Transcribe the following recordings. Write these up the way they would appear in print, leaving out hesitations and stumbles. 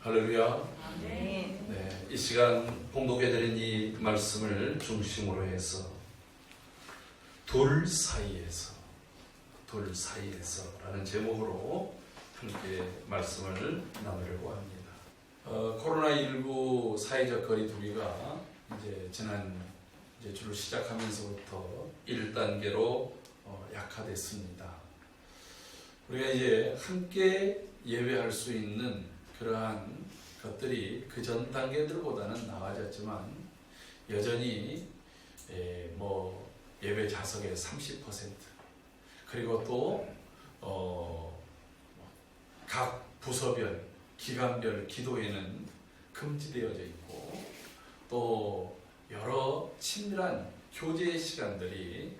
할렐루야. 네. 이 시간 봉독해드린 이 말씀을 중심으로 해서 둘 사이에서 라는 제목으로 함께 말씀을 나누려고 합니다. 코로나19 사회적 거리두기가 지난 주를 시작하면서부터 1단계로 약화됐습니다. 우리가 함께 예배할 수 있는 그러한 것들이 그 전 단계들보다는 나아졌지만 여전히 예배 좌석의 30% 그리고 또 각 부서별, 기관별 기도회는 금지되어져 있고 또 여러 친밀한 교제의 시간들이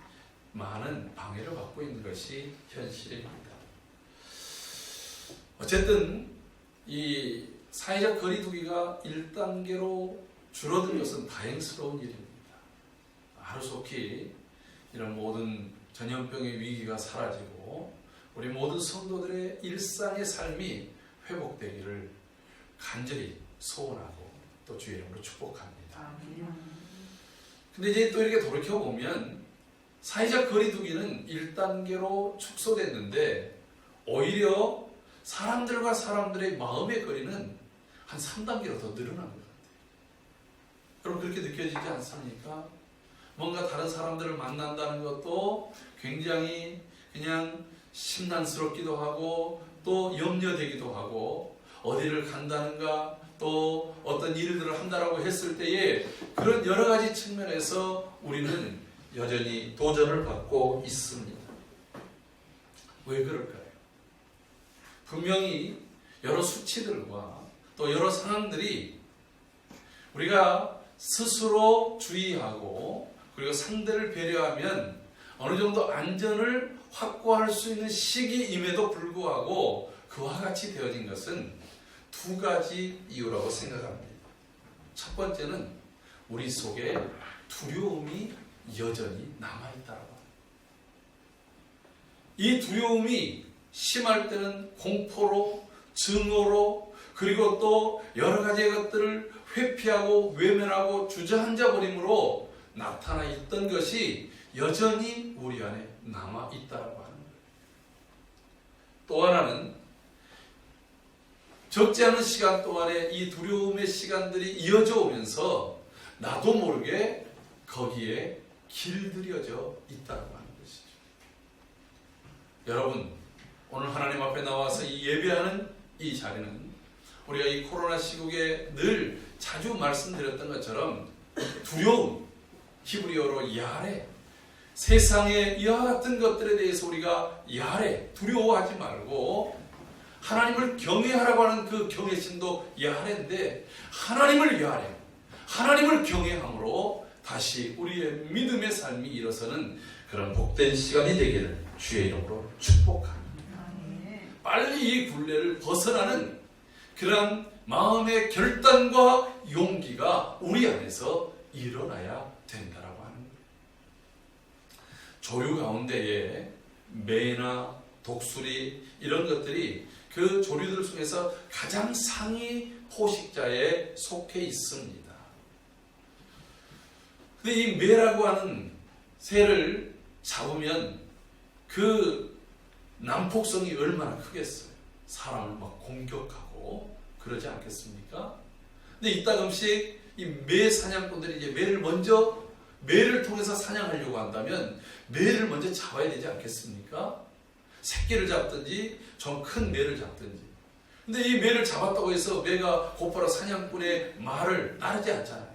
많은 방해를 받고 있는 것이 현실입니다. 어쨌든 이 사회적 거리두기가 1단계로 줄어든 것은 다행스러운 일입니다. 하루속히 이런 모든 전염병의 위기가 사라지고 우리 모든 성도들의 일상의 삶이 회복되기를 간절히 소원하고 또 주의 이름으로 축복합니다. 근데 또 이렇게 돌이켜보면 사회적 거리두기는 1단계로 축소됐는데 오히려 사람들과 사람들의 마음의 거리는 한 3단계로 더 늘어난 것 같아요. 여러분 그렇게 느껴지지 않습니까? 뭔가 다른 사람들을 만난다는 것도 굉장히 그냥 심란스럽기도 하고 또 염려되기도 하고 어디를 간다는가 또 어떤 일들을 한다라고 했을 때에 그런 여러 가지 측면에서 우리는 여전히 도전을 받고 있습니다. 왜 그럴까요? 분명히 여러 수치들과 또 여러 상황들이 우리가 스스로 주의하고 그리고 상대를 배려하면 어느 정도 안전을 확보할 수 있는 시기임에도 불구하고 그와 같이 되어진 것은 두 가지 이유라고 생각합니다. 첫 번째는 우리 속에 두려움이 여전히 남아있다고 합니다. 이 두려움이 심할 때는 공포로, 증오로, 그리고 또 여러 가지 것들을 회피하고 외면하고 주저앉아 버림으로 나타나 있던 것이 여전히 우리 안에 남아 있다고 하는 거예요. 또 하나는 적지 않은 시간 동안에 이 두려움의 시간들이 이어져 오면서 나도 모르게 거기에 길들여져 있다고 하는 것이죠. 여러분, 오늘 하나님 앞에 나와서 이 예배하는 이 자리는 우리가 이 코로나 시국에 늘 자주 말씀드렸던 것처럼 두려움, 히브리어로 야레, 세상의 이와 같은 것들에 대해서 우리가 야레, 두려워하지 말고 하나님을 경외하라고 하는 그 경외심도 야레인데 하나님을 야레, 하나님을 경외함으로 다시 우리의 믿음의 삶이 일어서는 그런 복된 시간이 되기를 주의 이름으로 축복합니다. 빨리 이 굴레를 벗어나는 그런 마음의 결단과 용기가 우리 안에서 일어나야 된다라고 하는 거예요. 조류 가운데에 매나 독수리 이런 것들이 그 조류들 중에서 가장 상위 포식자에 속해 있습니다. 근데 이 매라고 하는 새를 잡으면 그 난폭성이 얼마나 크겠어요. 사람을 막 공격하고 그러지 않겠습니까? 근데 이따금씩 이 매 사냥꾼들이 이제 매를 통해서 사냥하려고 한다면 매를 먼저 잡아야 되지 않겠습니까? 새끼를 잡든지 좀 큰 매를 잡든지. 근데 이 매를 잡았다고 해서 매가 곧바로 사냥꾼의 말을 따르지 않잖아요.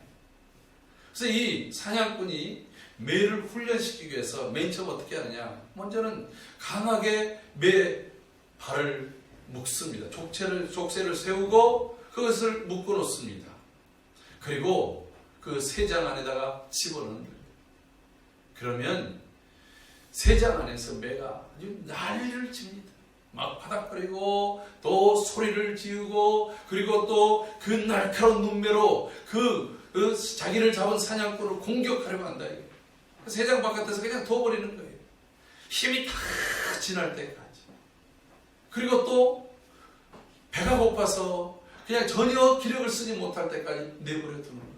그래서 이 사냥꾼이 매를 훈련시키기 위해서 맨 처음 어떻게 하느냐? 먼저는 강하게 매 발을 묶습니다. 족쇄를 세우고 그것을 묶어 놓습니다. 그리고 그 새장 안에다가 집어넣는 거예요. 그러면 새장 안에서 매가 아주 난리를 칩니다. 막 바닥거리고 또 소리를 지르고 그리고 또 그 날카로운 눈매로 그 자기를 잡은 사냥꾼을 공격하려고 한다. 새장 바깥에서 그냥 둬버리는 거예요. 힘이 다 지날 때까지. 그리고 또 배가 고파서 그냥 전혀 기력을 쓰지 못할 때까지 내버려 두는 거예요.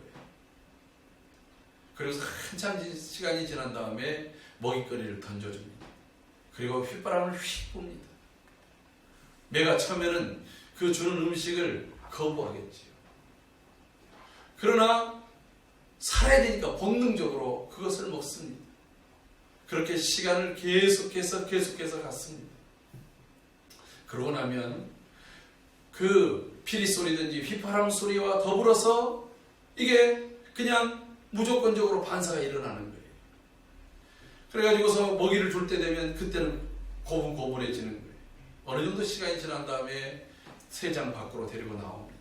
그래서 한참 시간이 지난 다음에 먹잇거리를 던져줍니다. 그리고 휘바람을 휙 붑니다. 매가 처음에는 그 주는 음식을 거부하겠지요. 그러나 살아야 되니까 본능적으로 그것을 먹습니다. 그렇게 시간을 계속해서 갔습니다. 그러고 나면 그 피리 소리든지 휘파람 소리와 더불어서 이게 그냥 무조건적으로 반사가 일어나는 거예요. 그래가지고서 먹이를 줄 때 되면 그때는 고분고분해지는 거예요. 어느 정도 시간이 지난 다음에 새장 밖으로 데리고 나옵니다.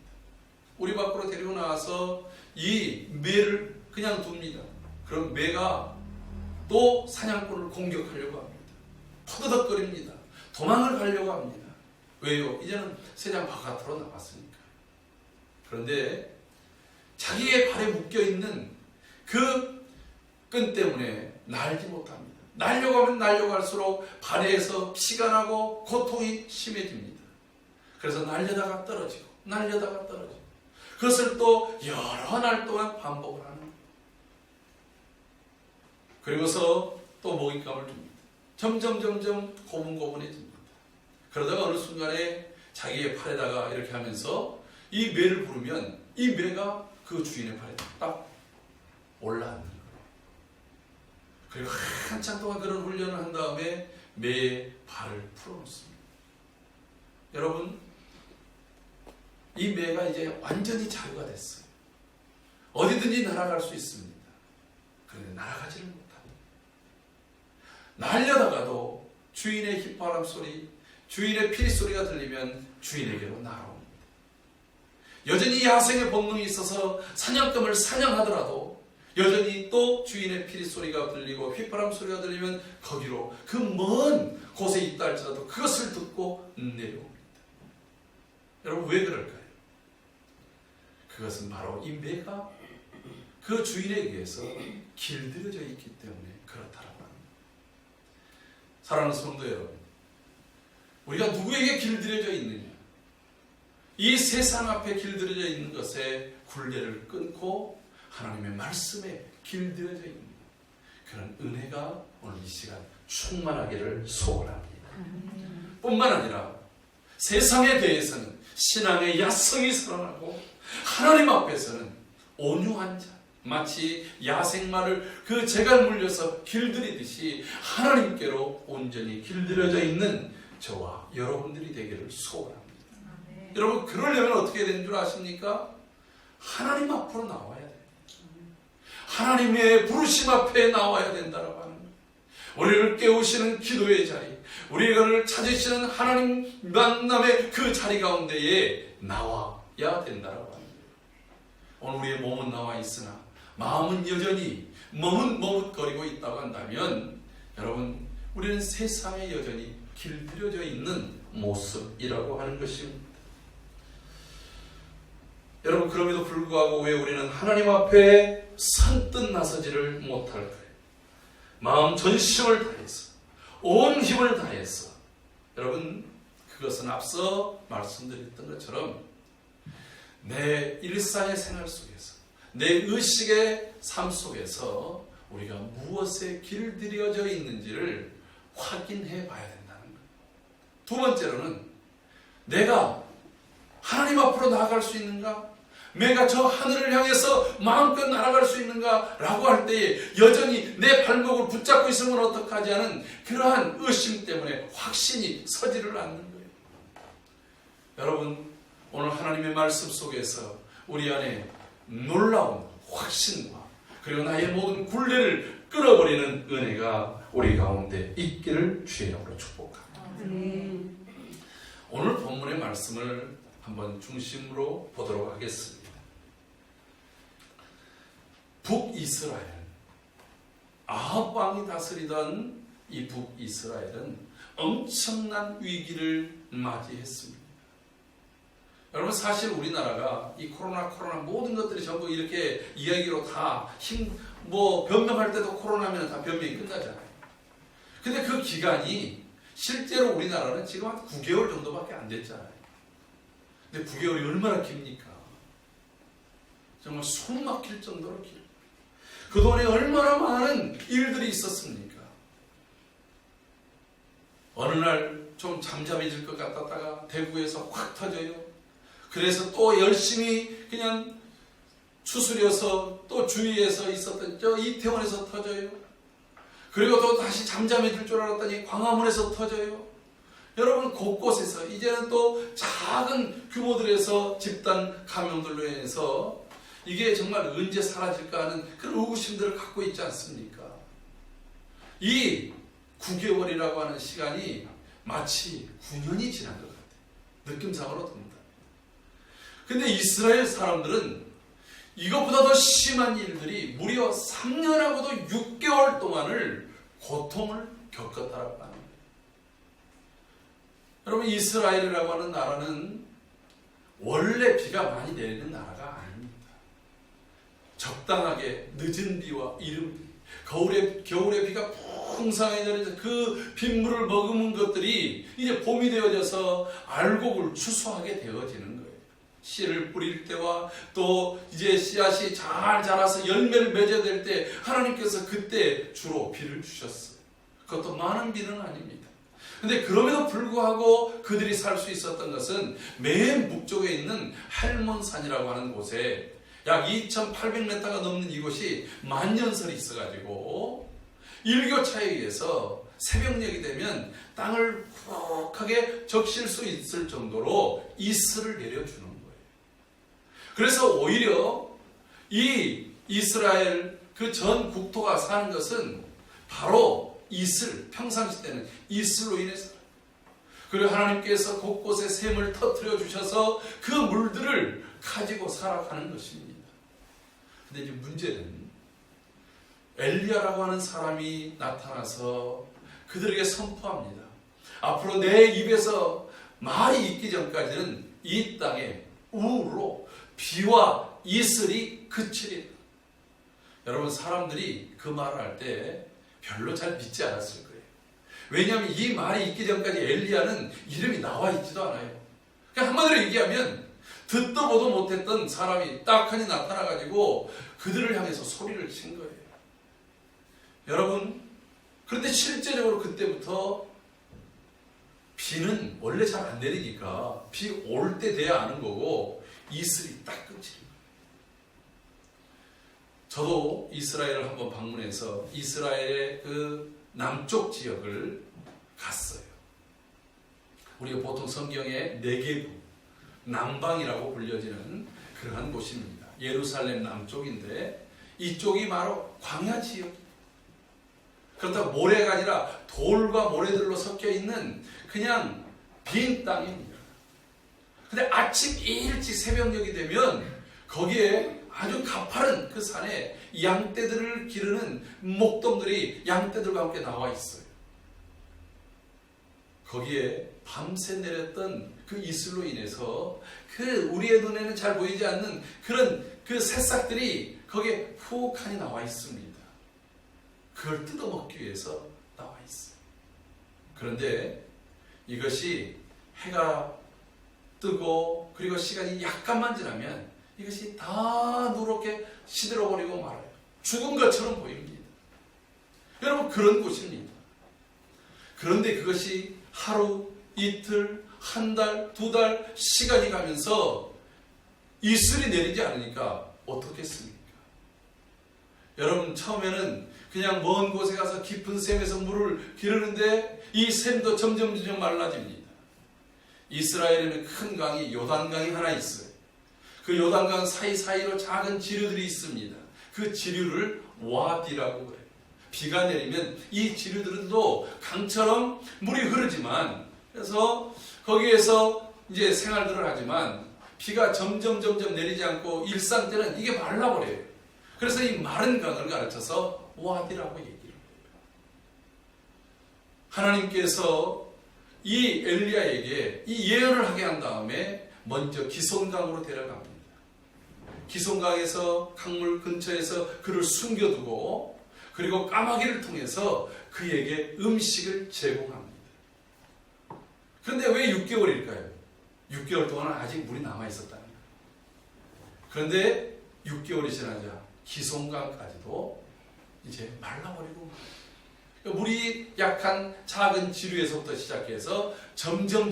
우리 밖으로 데리고 나와서 이 매를 그냥 둡니다. 그럼 매가 또 사냥꾼을 공격하려고 합니다. 퍼드덕거립니다. 도망을 가려고 합니다. 왜요? 이제는 새장 바깥으로 나왔으니까. 그런데 자기의 발에 묶여있는 그 끈 때문에 날지 못합니다. 날려고 하면 날려고 할수록 발에서 피가 나고 고통이 심해집니다. 그래서 날려다가 떨어지고 날려다가 떨어지고 그것을 또 여러 날 동안 반복을 하는 거예요. 그리고서 또 먹잇감을 줍니다. 점점 고분고분해집니다. 그러다가 어느 순간에 자기의 팔에다가 이렇게 하면서 이 매를 부르면 이 매가 그 주인의 팔에 딱 올라앉는 거예요. 그리고 한참 동안 그런 훈련을 한 다음에 매의 발을 풀어놓습니다. 여러분, 이 매가 이제 완전히 자유가 됐어요. 어디든지 날아갈 수 있습니다. 그런데 날아가지를 못합니다. 날려다가도 주인의 휘파람 소리, 주인의 피리 소리가 들리면 주인에게로 날아옵니다. 여전히 야생의 본능이 있어서 사냥감을 사냥하더라도 여전히 또 주인의 피리 소리가 들리고 휘파람 소리가 들리면 거기로 그 먼 곳에 있다 할지라도 그것을 듣고 내려옵니다. 여러분, 왜 그럴까요? 그것은 바로 이 매가 그 주인에 의해서 길들여져 있기 때문에 그렇다라고 합니다. 사랑하는 성도 여러분, 우리가 누구에게 길들여져 있느냐? 이 세상 앞에 길들여져 있는 것에 굴레를 끊고 하나님의 말씀에 길들여져 있는 그런 은혜가 오늘 이 시간 충만하기를 소원합니다. 뿐만 아니라 세상에 대해서는 신앙의 야성이 살아나고 하나님 앞에서는 온유한 자, 마치 야생마를 그 재갈 물려서 길들이듯이 하나님께로 온전히 길들여져 있는 저와 여러분들이 되기를 소원합니다. 여러분, 그러려면 어떻게 되는 줄 아십니까? 하나님 앞으로 나와야 돼요. 하나님의 부르심 앞에 나와야 된다라고 하는 거예요. 우리를 깨우시는 기도의 자리, 우리를 찾으시는 하나님 만남의 그 자리 가운데에 나와야 된다라고 하는 거예요. 오늘 우리의 몸은 나와 있으나 마음은 여전히 머뭇거리고 있다고 한다면 여러분, 우리는 세상에 여전히 길들여져 있는 모습이라고 하는 것입니다. 여러분, 그럼에도 불구하고 왜 우리는 하나님 앞에 선뜻 나서지를 못할까요? 마음 전심을 다해서, 온 힘을 다해서. 여러분, 그것은 앞서 말씀드렸던 것처럼 내 일상의 생활 속에서, 내 의식의 삶 속에서 우리가 무엇에 길들여져 있는지를 확인해 봐야 된다는 거예요. 두 번째로는 내가 하나님 앞으로 나아갈 수 있는가? 내가 저 하늘을 향해서 마음껏 날아갈 수 있는가? 라고 할 때에 여전히 내 발목을 붙잡고 있으면 어떡하지 하는 그러한 의심 때문에 확신이 서지를 않는 거예요. 여러분, 오늘 하나님의 말씀 속에서 우리 안에 놀라운 확신과 그리고 나의 모든 굴레를 끌어버리는 은혜가 우리 가운데 있기를 주의 이름으로 축복합니다. 오늘 본문의 말씀을 한번 중심으로 보도록 하겠습니다. 북이스라엘, 아합 왕이 다스리던 이 북이스라엘은 엄청난 위기를 맞이했습니다. 여러분, 사실 우리나라가 이 코로나 모든 것들이 전부 이렇게 이야기로 다 변명할 때도 코로나면 다 변명이 끝나잖아요. 근데 그 기간이 실제로 우리나라는 지금 한 9개월 정도밖에 안 됐잖아요. 근데 9개월이 얼마나 깁니까? 정말 숨 막힐 정도로 길어요. 그동안에 얼마나 많은 일들이 있었습니까? 어느 날 좀 잠잠해질 것 같았다가 대구에서 확 터져요. 그래서 또 열심히 그냥 추스려서 또 주위에서 있었던 저 이태원에서 터져요. 그리고 또 다시 잠잠해질 줄 알았더니 광화문에서 터져요. 여러분, 곳곳에서 이제는 또 작은 규모들에서 집단 감염들로 인해서 이게 정말 언제 사라질까 하는 그런 의구심들을 갖고 있지 않습니까? 이 9개월이라고 하는 시간이 마치 9년이 지난 것 같아요. 느낌상으로 듭니다. 근데 이스라엘 사람들은 이것보다 더 심한 일들이 무려 3년하고도 6개월 동안을 고통을 겪었다라고 합니다. 여러분, 이스라엘이라고 하는 나라는 원래 비가 많이 내리는 나라가 아닙니다. 적당하게 늦은 비와 이른 비, 겨울에 비가 풍성하게 내려서 그 빗물을 머금은 것들이 이제 봄이 되어져서 알곡을 추수하게 되어지는 거예요. 씨를 뿌릴 때와 또 이제 씨앗이 잘 자라서 열매를 맺어야 될 때 하나님께서 그때 주로 비를 주셨어요. 그것도 많은 비는 아닙니다. 근데 그럼에도 불구하고 그들이 살 수 있었던 것은 맨 북쪽에 있는 할몬산이라고 하는 곳에 약 2,800m가 넘는 이곳이 만년설이 있어가지고 일교차에 의해서 새벽녘이 되면 땅을 푹하게 적실 수 있을 정도로 이슬을 내려주는 거예요. 그래서 오히려 이 이스라엘 그 전 국토가 사는 것은 바로 이슬, 평상시 때는 이슬로 인해서, 그리고 하나님께서 곳곳에 샘을 터뜨려 주셔서 그 물들을 가지고 살아가는 것입니다. 근데 이제 문제는 엘리야라고 하는 사람이 나타나서 그들에게 선포합니다. 앞으로 내 입에서 말이 있기 전까지는 이 땅에 우로 비와 이슬이 그치리라. 여러분, 사람들이 그 말을 할 때 별로 잘 믿지 않았을 거예요. 왜냐하면 이 말이 있기 전까지 엘리야는 이름이 나와 있지도 않아요. 그러니까 한마디로 얘기하면 듣도 보도 못했던 사람이 딱하니 나타나가지고 그들을 향해서 소리를 친 거예요. 여러분, 그런데 실제적으로 그때부터 비는 원래 잘 안 내리니까 비 올 때 돼야 아는 거고 이슬이 딱 그치는 거예요. 저도 이스라엘을 한번 방문해서 이스라엘의 그 남쪽 지역을 갔어요. 우리가 보통 성경에 네게부, 남방이라고 불려지는 그러한 곳입니다. 예루살렘 남쪽인데 이쪽이 바로 광야 지역. 그렇다고 모래가 아니라 돌과 모래들로 섞여 있는 그냥 빈 땅입니다. 근데 아침 일찍 새벽녘이 되면 거기에 아주 가파른 그 산에 양떼들을 기르는 목동들이 양떼들과 함께 나와 있어요. 거기에 밤새 내렸던 그 이슬로 인해서 그 우리의 눈에는 잘 보이지 않는 그런 그 새싹들이 거기에 푹하니 나와 있습니다. 그걸 뜯어먹기 위해서 나와 있어요. 그런데 이것이 해가 뜨고 그리고 시간이 약간만 지나면 이것이 다 누렇게 시들어버리고 말아요. 죽은 것처럼 보입니다. 여러분, 그런 곳입니다. 그런데 그것이 하루, 이틀, 한 달, 두 달 시간이 가면서 이슬이 내리지 않으니까 어떻겠습니까? 여러분, 처음에는 그냥 먼 곳에 가서 깊은 샘에서 물을 기르는데 이 샘도 점점 말라집니다. 이스라엘에는 큰 강이 요단강이 하나 있어요. 그 요단강 사이사이로 작은 지류들이 있습니다. 그 지류를 와디라고 그래요. 비가 내리면 이 지류들도 강처럼 물이 흐르지만, 그래서 거기에서 이제 생활들을 하지만 비가 점점 내리지 않고 일상 때는 이게 말라버려요. 그래서 이 마른 강을 가르쳐서 와디라고 얘기를 해요. 하나님께서 이 엘리야에게 이 예언을 하게 한 다음에 먼저 기손강으로 데려갑니다. 기손강에서 강물 근처에서 그를 숨겨두고 그리고 까마귀를 통해서 그에게 음식을 제공합니다. 그런데 왜 6개월일까요? 6개월 동안 아직 물이 남아있었다는 거예요. 그런데 6개월이 지나자 기송강까지도 이제 말라버리고, 그러니까 물이 약한 작은 지류에서부터 시작해서 점점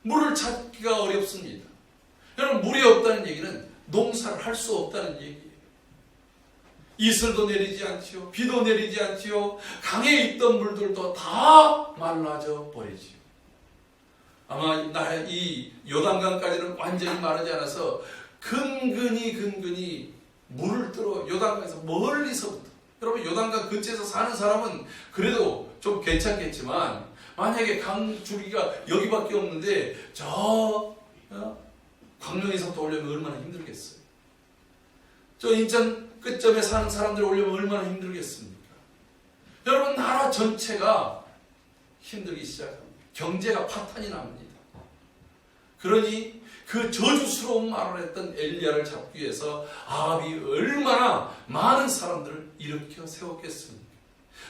물을 찾기가 어렵습니다. 여러분, 물이 없다는 얘기는 농사를 할 수 없다는 얘기예요. 이슬도 내리지 않지요. 비도 내리지 않지요. 강에 있던 물들도 다 말라져 버리지요. 아마 이 요단강까지는 완전히 마르지 않아서 근근히 물을 들어 요단강에서 멀리서부터, 여러분 요단강 근처에서 사는 사람은 그래도 좀 괜찮겠지만 만약에 강 줄기가 여기밖에 없는데 저 광명에서부터 오려면 얼마나 힘들겠어요. 저 인천 끝점에 사는 사람들이 오려면 얼마나 힘들겠습니까? 여러분, 나라 전체가 힘들기 시작합니다. 경제가 파탄이 납니다. 그러니 그 저주스러운 말을 했던 엘리야를 잡기 위해서 아합이 얼마나 많은 사람들을 일으켜 세웠겠습니까?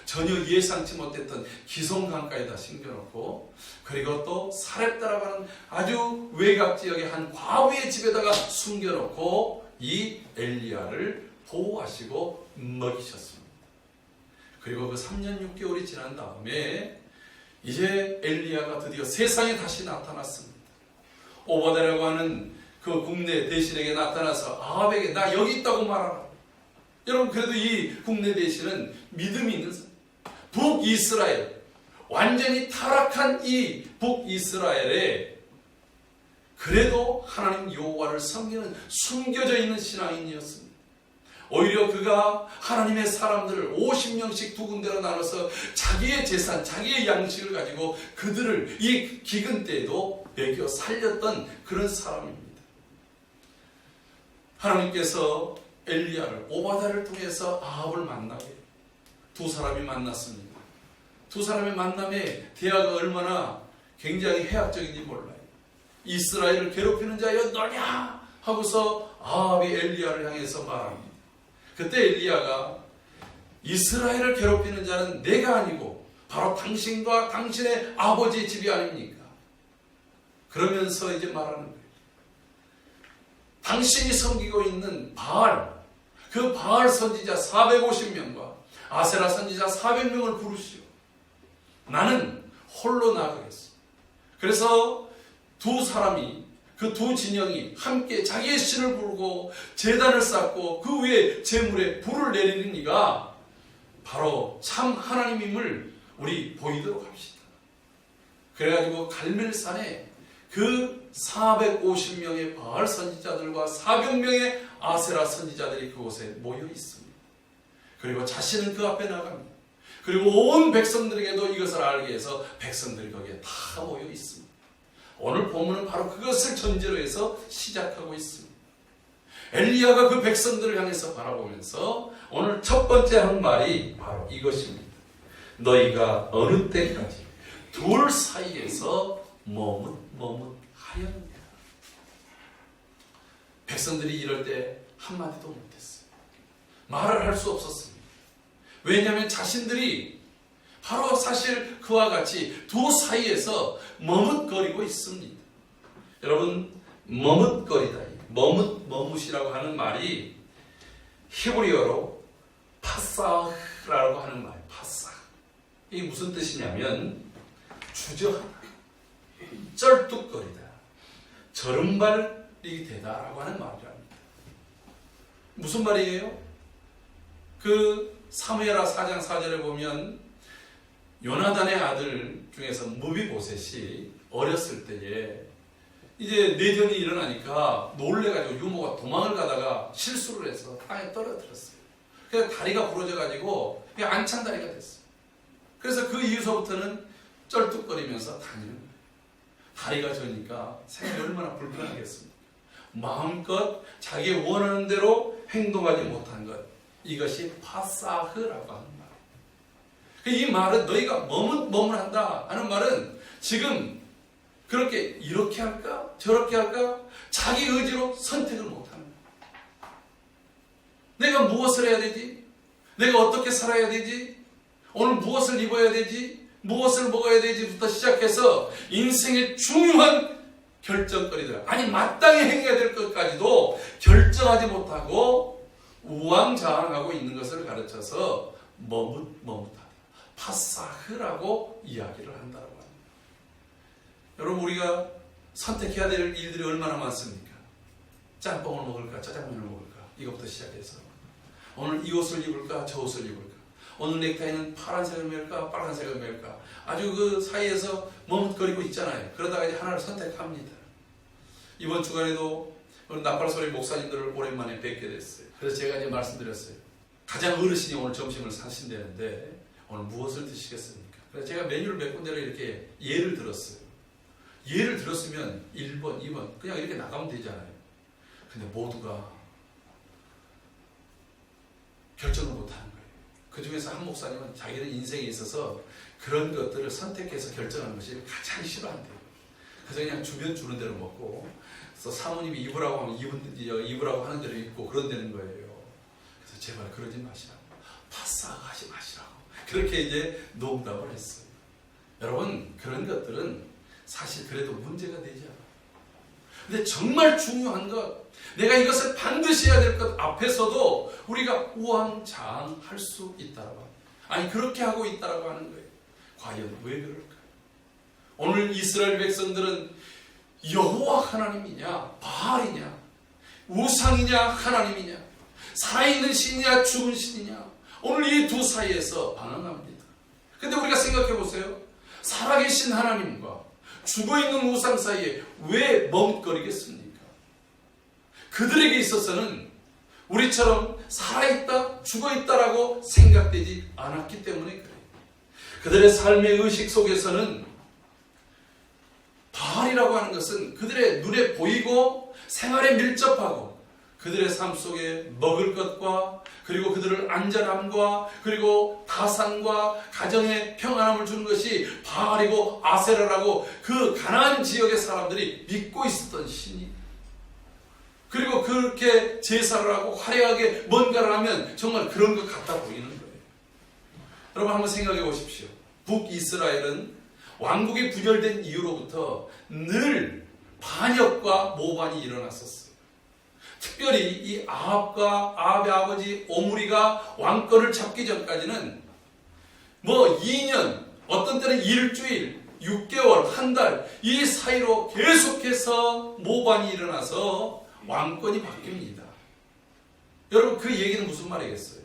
전혀 예상치 못했던 기송강가에다 심겨놓고, 그리고 또 사렙다라고 하는 아주 외곽 지역의 한 과부의 집에다가 숨겨놓고 이 엘리야를 보호하시고 먹이셨습니다. 그리고 그 3년 6개월이 지난 다음에 이제 엘리야가 드디어 세상에 다시 나타났습니다. 오바댜라고 하는 그 국내 대신에게 나타나서 아합에게 나 여기 있다고 말하라. 여러분, 그래도 이 국내 대신은 믿음이 있는 사람, 북이스라엘, 완전히 타락한 이 북이스라엘에 그래도 하나님 여호와를 섬기는 숨겨져 있는 신앙인이었습니다. 오히려 그가 하나님의 사람들을 50명씩 두 군데로 나눠서 자기의 재산, 자기의 양식을 가지고 그들을 이 기근 때에도 먹여 살렸던 그런 사람입니다. 하나님께서 엘리야를, 오바댜를 통해서 아합을 만나게 두 사람이 만났습니다. 두 사람의 만남의 대화가 얼마나 굉장히 해학적인지 몰라요. 이스라엘을 괴롭히는 자여 너냐 하고서 아합이 엘리야를 향해서 말합니다. 그때 엘리야가 이스라엘을 괴롭히는 자는 내가 아니고 바로 당신과 당신의 아버지의 집이 아닙니까? 그러면서 이제 말하는 거예요. 당신이 섬기고 있는 바알, 그 바알 선지자 450명과 아세라 선지자 400명을 부르시오. 나는 홀로 나가겠어. 그래서 두 사람이, 그 두 진영이 함께 자기의 신을 부르고 제단을 쌓고 그 위에 제물에 불을 내리는 이가 바로 참 하나님임을 우리 보이도록 합시다. 그래가지고 갈멜산에 그 450명의 바알 선지자들과 400명의 아세라 선지자들이 그곳에 모여 있습니다. 그리고 자신은 그 앞에 나갑니다. 그리고 온 백성들에게도 이것을 알게 해서 백성들이 거기에 다 모여 있습니다. 오늘 본문은 바로 그것을 전제로 해서 시작하고 있습니다. 엘리야가 그 백성들을 향해서 바라보면서 오늘 첫 번째 한 말이 바로 이것입니다. 너희가 어느 때까지 둘 사이에서 머뭇하였느냐. 백성들이 이럴 때 한마디도 못했어요. 말을 할 수 없었습니다. 왜냐하면 자신들이 바로 사실 그와 같이 두 사이에서 머뭇거리고 있습니다. 여러분, 머뭇거리다, 머뭇이라고 하는 말이 히브리어로 파사흐라고 하는 말, 파사. 이게 무슨 뜻이냐면 주저하다, 쩔뚝거리다, 절음발이 되다라고 하는 말이랍니다. 무슨 말이에요? 그 사무엘하 4장 4절에 보면 요나단의 아들 중에서 무비보셋이 어렸을 때에 이제 내전이 일어나니까 놀래가지고 유모가 도망을 가다가 실수를 해서 땅에 떨어뜨렸어요. 그래서 다리가 부러져가지고 그냥 안창다리가 됐어요. 그래서 그 이후서부터는 쩔뚝거리면서 다니는 거예요. 다리가 저니까 생활이 얼마나 불편하겠습니까? 마음껏 자기 원하는 대로 행동하지 못한 것, 이것이 파사흐라고 하는 말. 이 말은 너희가 머뭇한다 하는 말은 지금 그렇게 이렇게 할까 저렇게 할까 자기 의지로 선택을 못하는 거야. 내가 무엇을 해야 되지? 내가 어떻게 살아야 되지? 오늘 무엇을 입어야 되지? 무엇을 먹어야 되지부터 시작해서 인생의 중요한 결정거리들, 아니 마땅히 행해야 될 것까지도 결정하지 못하고 우왕좌왕하고 있는 것을 가르쳐서 머뭇머뭇하다, 파사흐라고 이야기를 한다고 합니다. 여러분, 우리가 선택해야 될 일들이 얼마나 많습니까? 짬뽕을 먹을까, 짜장면을 먹을까, 이것부터 시작해서 오늘 이 옷을 입을까, 저 옷을 입을까, 오늘 넥타이는 파란색을 멜까, 빨간색을 멜까, 아주 그 사이에서 머뭇거리고 있잖아요. 그러다가 이제 하나를 선택합니다. 이번 주간에도 나팔소리 목사님들을 오랜만에 뵙게 됐어요. 그래서 제가 이제 말씀드렸어요. 가장 어르신이 오늘 점심을 사신다는데 오늘 무엇을 드시겠습니까? 그래서 제가 메뉴를 몇 군데를 이렇게 예를 들었어요. 예를 들었으면 1번, 2번 그냥 이렇게 나가면 되잖아요. 근데 모두가 결정을 못하는 거예요. 그 중에서 한 목사님은 자기는 인생에 있어서 그런 것들을 선택해서 결정하는 것이 가장 싫어한대요. 그래서 그냥 주변 주는 대로 먹고, 그래서 사모님이 입으라고 하면 입으라고 하는 대로 입고 그런다는 거예요. 그래서 제발 그러지 마시라고, 파싸하지 마시라고 그렇게 이제 농담을 했어요. 여러분, 그런 것들은 사실 그래도 문제가 되지 않아요. 근데 정말 중요한 것, 내가 이것을 반드시 해야 될 것 앞에서도 우리가 우왕좌왕할 수 있다라고, 아니 그렇게 하고 있다라고 하는 거예요. 과연 왜 그럴까요? 오늘 이스라엘 백성들은 여호와 하나님이냐, 바알이냐, 우상이냐, 하나님이냐, 살아있는 신이냐, 죽은 신이냐, 오늘 이 두 사이에서 방황합니다. 근데 우리가 생각해 보세요. 살아계신 하나님과 죽어있는 우상 사이에 왜 머뭇거리겠습니까? 그들에게 있어서는 우리처럼 살아있다, 죽어있다라고 생각되지 않았기 때문에 그래요. 그들의 삶의 의식 속에서는 바알이라고 하는 것은 그들의 눈에 보이고 생활에 밀접하고 그들의 삶 속에 먹을 것과 그리고 그들을 안전함과 그리고 다산과 가정의 평안함을 주는 것이 바알이고 아세라라고 그 가나안 지역의 사람들이 믿고 있었던 신이, 그리고 그렇게 제사를 하고 화려하게 뭔가를 하면 정말 그런 것 같아 보이는 거예요. 여러분 한번 생각해 보십시오. 북이스라엘은 왕국이 분열된 이후로부터 늘 반역과 모반이 일어났었어요. 특별히 이 아합의 아버지 오므리가 왕권을 잡기 전까지는 2년, 어떤 때는 일주일, 6개월, 한 달 이 사이로 계속해서 모반이 일어나서 왕권이 바뀝니다. 여러분 그 얘기는 무슨 말이겠어요?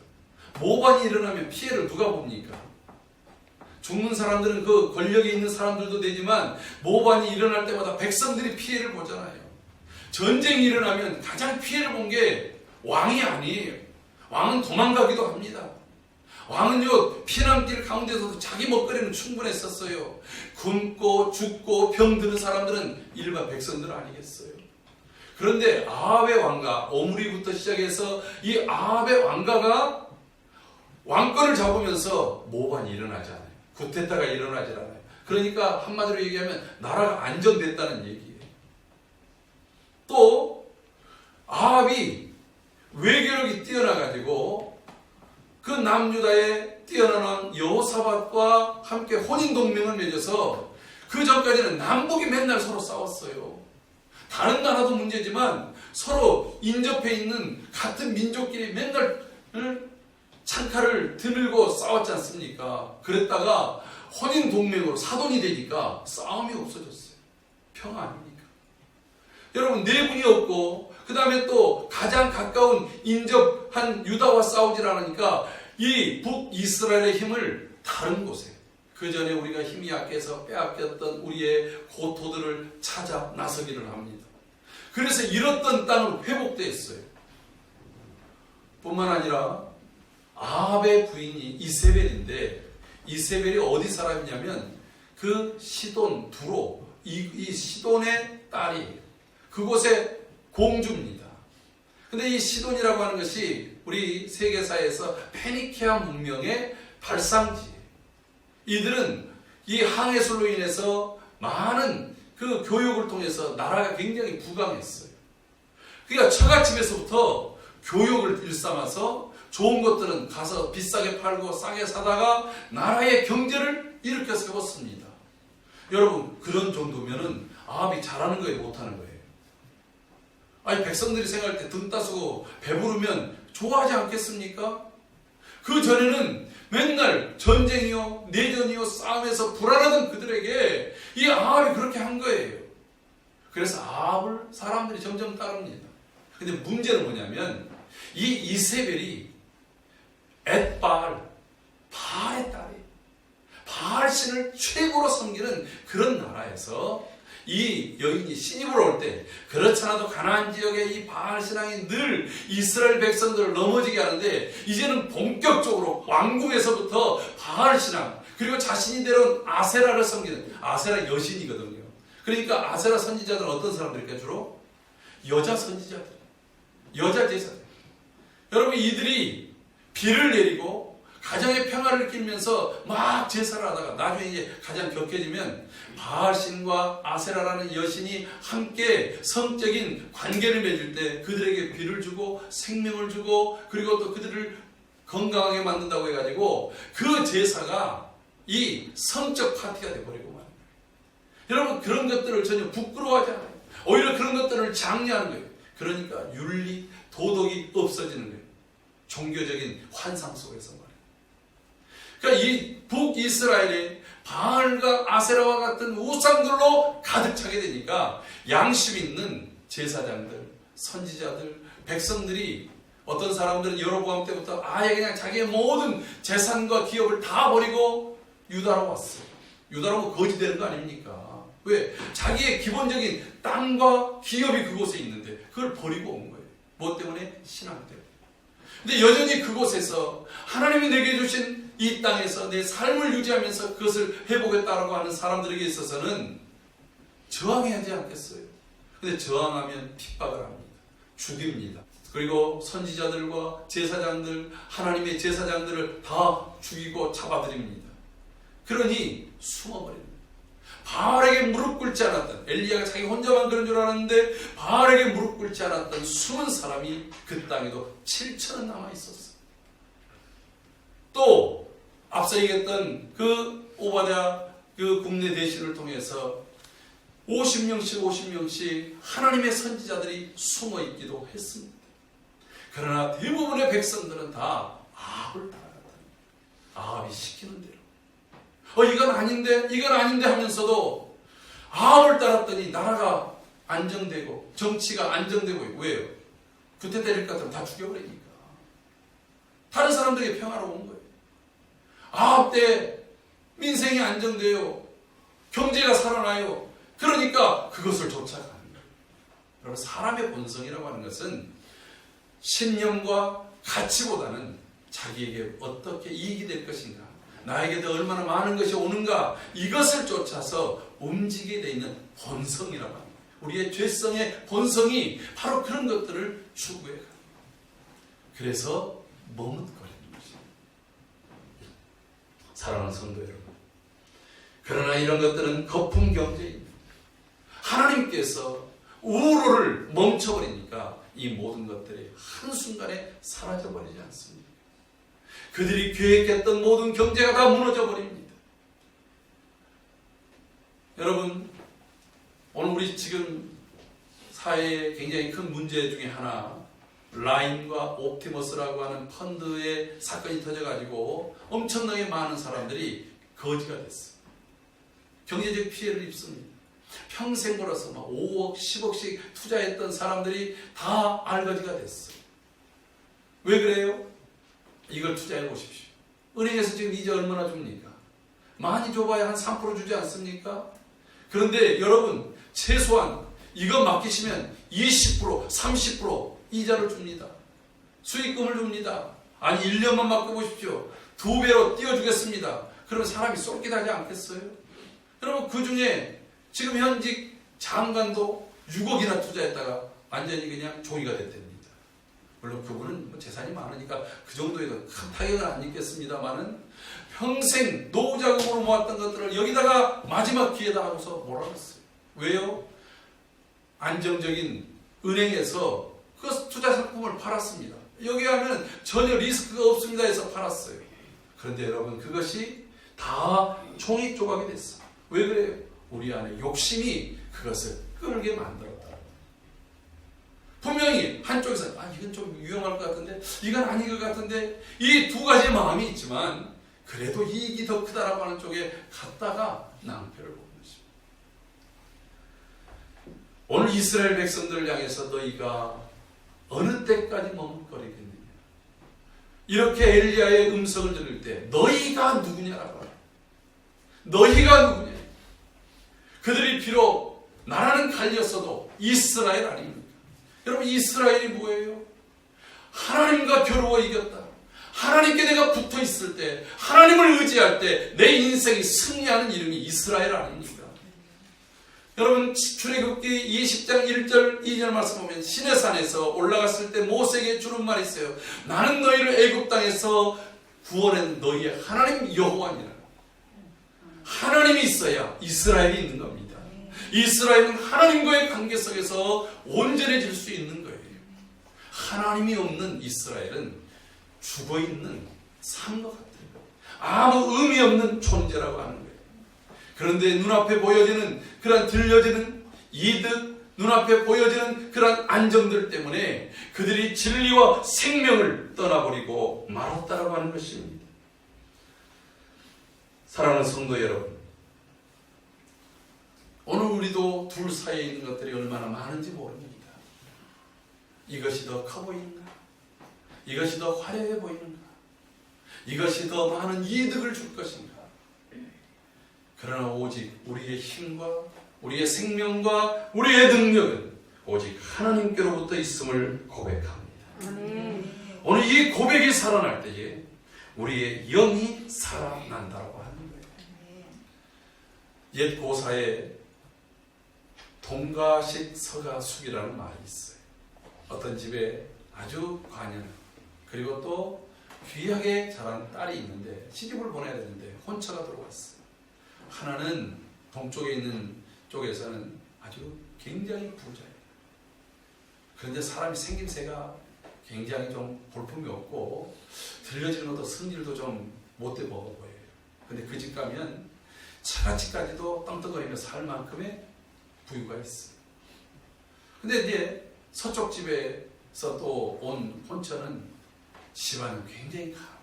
모반이 일어나면 피해를 누가 봅니까? 죽는 사람들은 그 권력에 있는 사람들도 되지만 모반이 일어날 때마다 백성들이 피해를 보잖아요. 전쟁이 일어나면 가장 피해를 본 게 왕이 아니에요. 왕은 도망가기도 합니다. 왕은요 피난길 가운데서도 자기 먹거리는 충분했었어요. 굶고 죽고 병드는 사람들은 일반 백성들 아니겠어요. 그런데 아합의 왕가 오므리부터 시작해서 이 아합의 왕가가 왕권을 잡으면서 모반이 일어나잖아요. 구테타가 일어나질 않아요. 그러니까 한마디로 얘기하면 나라가 안정됐다는 얘기예요. 또 아합이 외교력이 뛰어나가지고 그 남유다의 뛰어난 여호사밧과 함께 혼인동맹을 맺어서 그 전까지는 남북이 맨날 서로 싸웠어요. 다른 나라도 문제지만 서로 인접해 있는 같은 민족끼리 맨날 창칼을 드밀고 싸웠지 않습니까? 그랬다가 혼인동맹으로 사돈이 되니까 싸움이 없어졌어요. 평화 아닙니까? 여러분 내분이 없고 그 다음에 또 가장 가까운 인접한 유다와 싸우질 않으니까 이 북이스라엘의 힘을 다른 곳에, 그 전에 우리가 힘이 약해서 빼앗겼던 우리의 고토들을 찾아 나서기를 합니다. 그래서 잃었던 땅을 회복됐어요. 뿐만 아니라 아합의 부인이 이세벨인데, 이세벨이 어디 사람이냐면 그 시돈 두로, 이 시돈의 딸이 그곳의 공주입니다. 근데 이 시돈이라고 하는 것이 우리 세계사에서 페니키아 문명의 발상지. 이들은 이 항해술로 인해서 많은 그 교육을 통해서 나라가 굉장히 부강했어요. 그러니까 처갓집에서부터 교육을 일삼아서 좋은 것들은 가서 비싸게 팔고 싸게 사다가 나라의 경제를 일으켜 세웠습니다. 여러분 그런 정도면은 아합이 잘하는 거예요, 못하는 거예요? 아니, 백성들이 생각할 때 등 따스고 배부르면 좋아하지 않겠습니까? 그 전에는 맨날 전쟁이요, 내전이요, 싸움에서 불안하던 그들에게 이 아합이 그렇게 한 거예요. 그래서 아합을 사람들이 점점 따릅니다. 근데 문제는 뭐냐면 이 이세벨이 엣바알, 바알의 딸이에요. 바알신을 최고로 섬기는 그런 나라에서 이 여인이 신입을 올 때, 그렇지 않아도 가나안 지역의 이 바알 신앙이 늘 이스라엘 백성들을 넘어지게 하는데, 이제는 본격적으로 왕궁에서부터 바알 신앙, 그리고 자신이 되는 아세라를 섬기는, 아세라 여신이거든요. 그러니까 아세라 선지자들은 어떤 사람들일까? 주로 여자 선지자들, 여자 제사들. 여러분, 이들이 비를 내리고 가정의 평화를 느끼면서 막 제사를 하다가 나중에 이제 가장 격해지면 바알신과 아세라라는 여신이 함께 성적인 관계를 맺을 때 그들에게 비를 주고 생명을 주고, 그리고 또 그들을 건강하게 만든다고 해가지고 그 제사가 이 성적 파티가 돼버리고 말이에요. 여러분, 그런 것들을 전혀 부끄러워하지 않아요. 오히려 그런 것들을 장려하는 거예요. 그러니까 윤리, 도덕이 없어지는 거예요. 종교적인 환상 속에서 말이에요. 그러니까 이 북이스라엘이 바알과 아세라와 같은 우상들로 가득 차게 되니까 양심 있는 제사장들, 선지자들, 백성들이, 어떤 사람들은 여로보암 때부터 아예 그냥 자기의 모든 재산과 기업을 다 버리고 유다로 왔어요. 유다로 거지되는 거 아닙니까? 왜? 자기의 기본적인 땅과 기업이 그곳에 있는데 그걸 버리고 온 거예요. 뭐 때문에? 신앙 때문에. 근데 여전히 그곳에서 하나님이 내게 주신 이 땅에서 내 삶을 유지하면서 그것을 해보겠다라고 하는 사람들에게 있어서는 저항해야 하지 않겠어요? 근데 저항하면 핍박을 합니다. 죽입니다. 그리고 선지자들과 제사장들, 하나님의 제사장들을 다 죽이고 잡아들입니다. 그러니 숨어버립니다. 바알에게 무릎 꿇지 않았던, 엘리야가 자기 혼자만 그런 줄 알았는데 바알에게 무릎 꿇지 않았던 숨은 사람이 그 땅에도 7천은 남아있었어요. 또 앞서 얘기했던 그 오바댜 그 국내 대신을 통해서 50명씩 하나님의 선지자들이 숨어있기도 했습니다. 그러나 대부분의 백성들은 다 아합을 따라갔다. 아합이 시키는 대로. 이건 아닌데 하면서도 아합을 따랐더니 나라가 안정되고 정치가 안정되고. 왜요? 그때 때릴 것 같으면 다 죽여버리니까. 다른 사람들에게 평화로운 거예요. 아합 때 민생이 안정돼요. 경제가 살아나요. 그러니까 그것을 쫓아가는 거예요. 여러분, 사람의 본성이라고 하는 것은 신념과 가치보다는 자기에게 어떻게 이익이 될 것인가, 나에게도 얼마나 많은 것이 오는가, 이것을 쫓아서 움직이게 되어 있는 본성이라고 합니다. 우리의 죄성의 본성이 바로 그런 것들을 추구해 갑니다. 그래서 머뭇거리는 것입니다. 사랑하는 성도 여러분, 그러나 이런 것들은 거품 경제입니다. 하나님께서 우로를 멈춰버리니까 이 모든 것들이 한순간에 사라져버리지 않습니다. 그들이 계획했던 모든 경제가 다 무너져버립니다. 여러분, 오늘 우리 지금 사회의 굉장히 큰 문제 중에 하나, 라인과 옵티머스라고 하는 펀드의 사건이 터져가지고 엄청나게 많은 사람들이 거지가 됐어요. 경제적 피해를 입습니다. 평생 걸어서 막 5억, 10억씩 투자했던 사람들이 다 알거지가 됐어요. 왜 그래요? 이걸 투자해 보십시오. 은행에서 지금 이자 얼마나 줍니까? 많이 줘봐야 한 3% 주지 않습니까? 그런데 여러분, 최소한 이거 맡기시면 20%, 30% 이자를 줍니다. 수익금을 줍니다. 아니 1년만 맡겨보십시오. 2배로 띄워주겠습니다. 그러면 사람이 쏠깃하지 않겠어요? 여러분, 그 중에 지금 현직 장관도 6억이나 투자했다가 완전히 그냥 종이가 됐답니다. 물론 그분은 재산이 많으니까 그 정도에도 큰 타격은 안 입겠습니다만은 평생 노후자금으로 모았던 것들을 여기다가 마지막 기회다 하고서 몰아갔어요. 왜요? 안정적인 은행에서 그 투자 상품을 팔았습니다. 여기 하면 전혀 리스크가 없습니다 해서 팔았어요. 그런데 여러분, 그것이 다 종이 조각이 됐어요. 왜 그래요? 우리 안에 욕심이 그것을 끌게 만들었다. 분명히 한쪽에서 이건 좀 위험할 것 같은데 이건 아닌 것 같은데 이 두 가지의 마음이 있지만 그래도 이익이 더 크다라고 하는 쪽에 갔다가 낭패를 보는 것입니다. 오늘 이스라엘 백성들을 향해서 너희가 어느 때까지 머뭇거리겠느냐. 이렇게 엘리야의 음성을 들을 때 너희가 누구냐라고 해요. 너희가 누구냐. 그들이 비록 나라는 갈렸어도 이스라엘 아닙니까? 여러분 이스라엘이 뭐예요? 하나님과 겨루어 이겼다. 하나님께 내가 붙어 있을 때, 하나님을 의지할 때 내 인생이 승리하는 이름이 이스라엘 아닙니까? 여러분 출애굽기 20장 1절 2절 말씀 보면 시내산에서 올라갔을 때 모세에게 주는 말이 있어요. 나는 너희를 애굽 땅에서 구원한 너희의 하나님 여호와니라. 하나님이 있어야 이스라엘이 있는 겁니다. 이스라엘은 하나님과의 관계 속에서 온전해질 수 있는 거예요. 하나님이 없는 이스라엘은 죽어있는 삶과 같아요. 아무 의미 없는 존재라고 하는 거예요. 그런데 눈앞에 보여지는 그런 들려지는 이득, 눈앞에 보여지는 그런 안정들 때문에 그들이 진리와 생명을 떠나버리고 말았다라고 하는 것입니다. 사랑하는 성도 여러분, 오늘 우리도 둘 사이에 있는 것들이 얼마나 많은지 모릅니다. 이것이 더 커 보이는가? 이것이 더 화려해 보이는가? 이것이 더 많은 이득을 줄 것인가? 그러나 오직 우리의 힘과 우리의 생명과 우리의 능력은 오직 하나님께로부터 있음을 고백합니다. 오늘 이 고백이 살아날 때에 우리의 영이 살아난다고 하는 거예요. 옛 고사에 동가식 서가숙이라는 말이 있어요. 어떤 집에 아주 관연 그리고 또 귀하게 자란 딸이 있는데 시집을 보내야 되는데 혼처가 들어왔어요. 하나는 동쪽에 있는 쪽에서는 아주 굉장히 부자예요. 그런데 사람이 생김새가 굉장히 좀 볼품이 없고 들려지는 것도 성질도 좀 못돼 먹어 보여요. 근데 그 집 가면 차가치까지도 떵떵거리며 살 만큼의 부유가 있어요. 근데 이제 서쪽 집에서 또 온 혼처는 집안은 굉장히 강해요.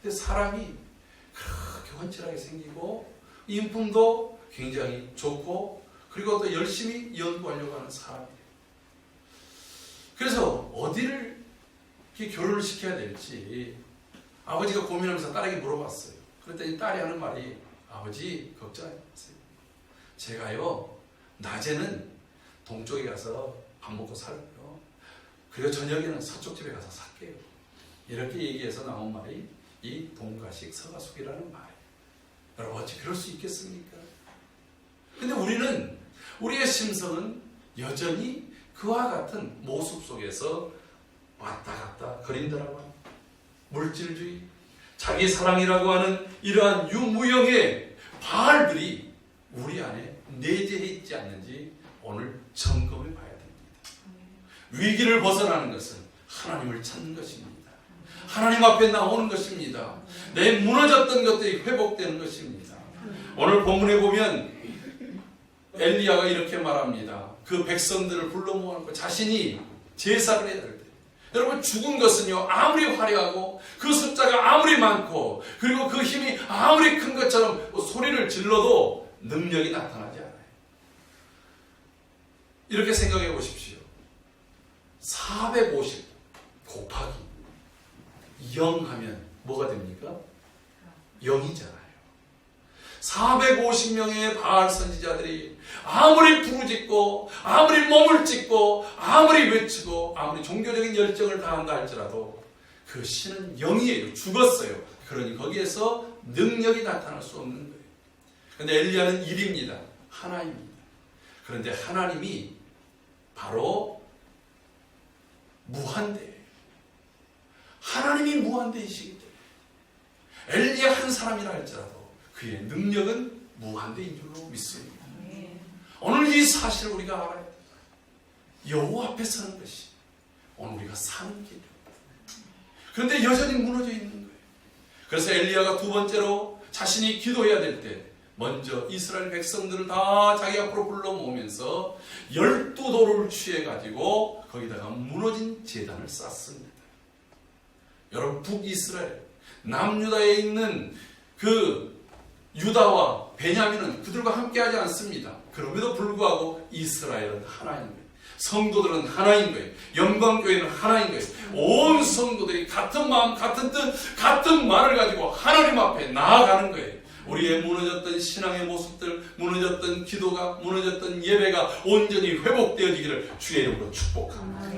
근데 사람이 그렇게 훤칠하게 생기고 인품도 굉장히 좋고 그리고 또 열심히 연구하려고 하는 사람이에요. 그래서 어디를 이렇게 결혼을 시켜야 될지 아버지가 고민하면서 딸에게 물어봤어요. 그랬더니 딸이 하는 말이 아버지 걱정하지 마세요. 제가요 낮에는 동쪽에 가서 밥 먹고 살고요. 그리고 저녁에는 서쪽 집에 가서 살게요. 이렇게 얘기해서 나온 말이 이 동가식 서가숙이라는 말이에요. 여러분 어찌 그럴 수 있겠습니까? 근데 우리는 우리의 심성은 여전히 그와 같은 모습 속에서 왔다 갔다 거린다라고 합니다. 물질주의, 자기 사랑이라고 하는 이러한 유무형의 바알들이 우리 안에 내재해 있지 않는지 오늘 점검해 봐야 됩니다. 위기를 벗어나는 것은 하나님을 찾는 것입니다. 하나님 앞에 나오는 것입니다. 내 무너졌던 것들이 회복되는 것입니다. 오늘 본문에 보면 엘리야가 이렇게 말합니다. 그 백성들을 불러 모아놓고 자신이 제사를 해야 될 때, 여러분 죽은 것은요 아무리 화려하고 그 숫자가 아무리 많고 그리고 그 힘이 아무리 큰 것처럼 소리를 질러도 능력이 나타나지 않아요. 이렇게 생각해 보십시오. 450 곱하기 0 하면 뭐가 됩니까? 0이잖아요. 450명의 바알 선지자들이 아무리 부르짖고 아무리 몸을 찢고 아무리 외치고 아무리 종교적인 열정을 다한다 할지라도 그 신은 0이에요. 죽었어요. 그러니 거기에서 능력이 나타날 수 없는 거예요. 그런데 엘리야는 1입니다. 하나입니다. 그런데 하나님이 바로 무한대예요. 하나님이 무한대이시기 때문에 엘리야 한 사람이라 할지라도 그의 능력은 무한대인 줄로 믿습니다. 오늘 이 사실을 우리가 알아야 돼요. 여호와 앞에 서는 것이 오늘 우리가 사는 길입니다. 그런데 여전히 무너져 있는 거예요. 그래서 엘리야가 두 번째로 자신이 기도해야 될 때 먼저 이스라엘 백성들을 다 자기 앞으로 불러 모으면서 12돌을 취해가지고 거기다가 무너진 제단을 쌓습니다. 여러분, 북이스라엘, 남유다에 있는 그 유다와 베냐민은 그들과 함께하지 않습니다. 그럼에도 불구하고 이스라엘은 하나인 거예요. 성도들은 하나인 거예요. 영광교회는 하나인 거예요. 온 성도들이 같은 마음, 같은 뜻, 같은 말을 가지고 하나님 앞에 나아가는 거예요. 우리의 무너졌던 신앙의 모습들, 무너졌던 기도가, 무너졌던 예배가 온전히 회복되어지기를 주의 이름으로 축복합니다.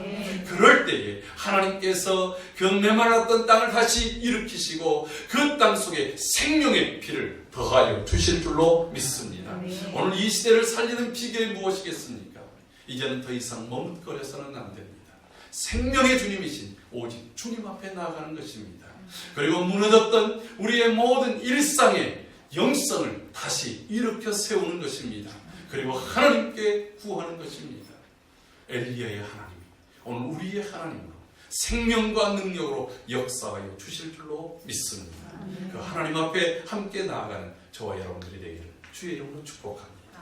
그럴 때에 하나님께서 그 메말랐던 땅을 다시 일으키시고 그 땅 속에 생명의 피를 더하여 주실 줄로 믿습니다. 오늘 이 시대를 살리는 비결이 무엇이겠습니까? 이제는 더 이상 머뭇거려서는 안 됩니다. 생명의 주님이신 오직 주님 앞에 나아가는 것입니다. 그리고 무너졌던 우리의 모든 일상의 영성을 다시 일으켜 세우는 것입니다. 그리고 하나님께 구하는 것입니다. 엘리야의 하나님, 오늘 우리의 하나님으로 생명과 능력으로 역사하여 주실 줄로 믿습니다. 그 하나님 앞에 함께 나아가는 저와 여러분들이 되기를 주의 이름으로 축복합니다.